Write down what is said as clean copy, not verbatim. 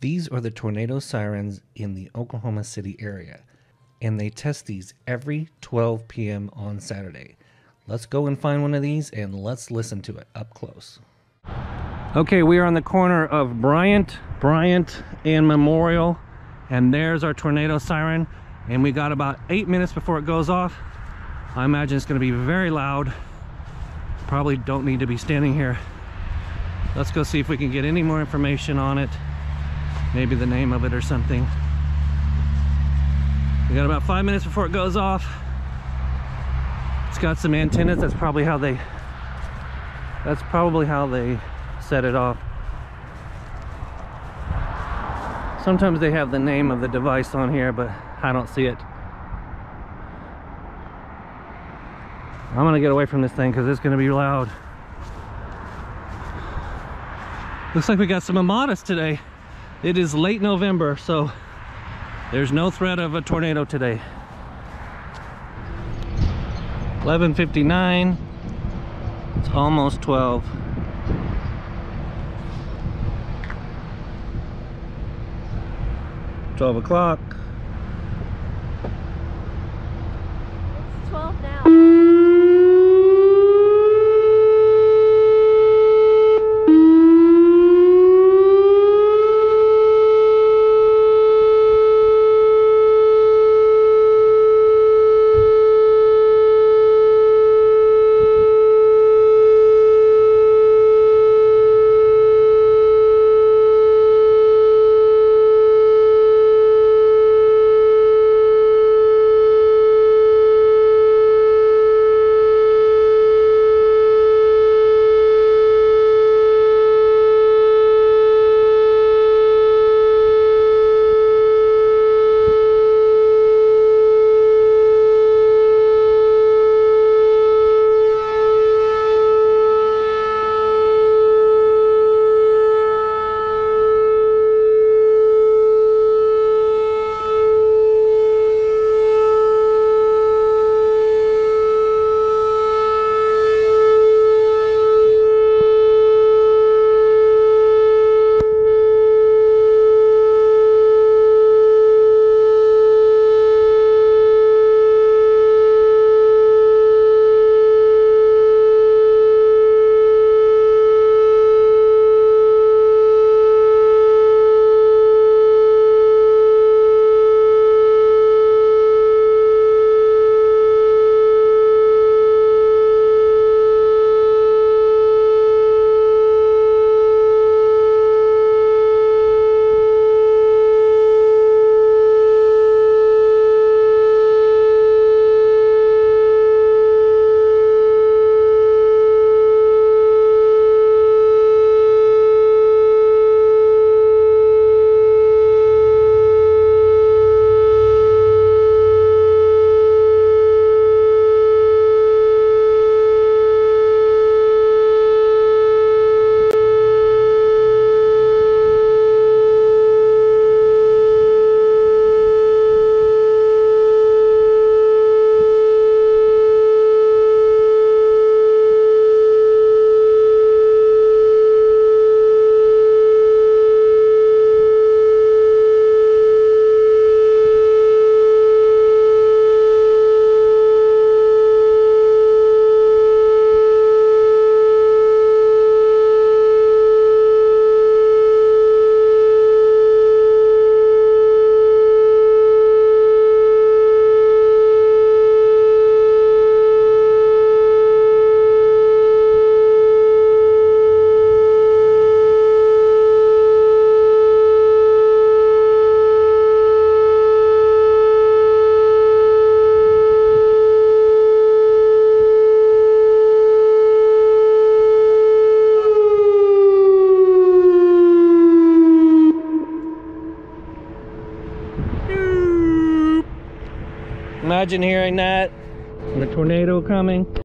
These are the tornado sirens in the Oklahoma City area, and they test these every 12 p.m. on Saturday. Let's go and find one of these and let's listen to it up close. Okay, we are on the corner of Bryant and Memorial, and there's our tornado siren, and we got about 8 minutes before it goes off. I imagine it's going to be very loud. Probably don't need to be standing here. Let's go see if we can get any more information on it. Maybe the name of it or something. We got about 5 minutes before it goes off. It's got some antennas. That's probably how they set it off. Sometimes they have the name of the device on here, but I don't see it. I'm gonna get away from this thing because it's gonna be loud. Looks like we got some Amadas today. It is late November, so there's no threat of a tornado today. 11:59. It's almost 12. It's 12 o'clock. It's 12 now. Imagine hearing that, and a tornado coming.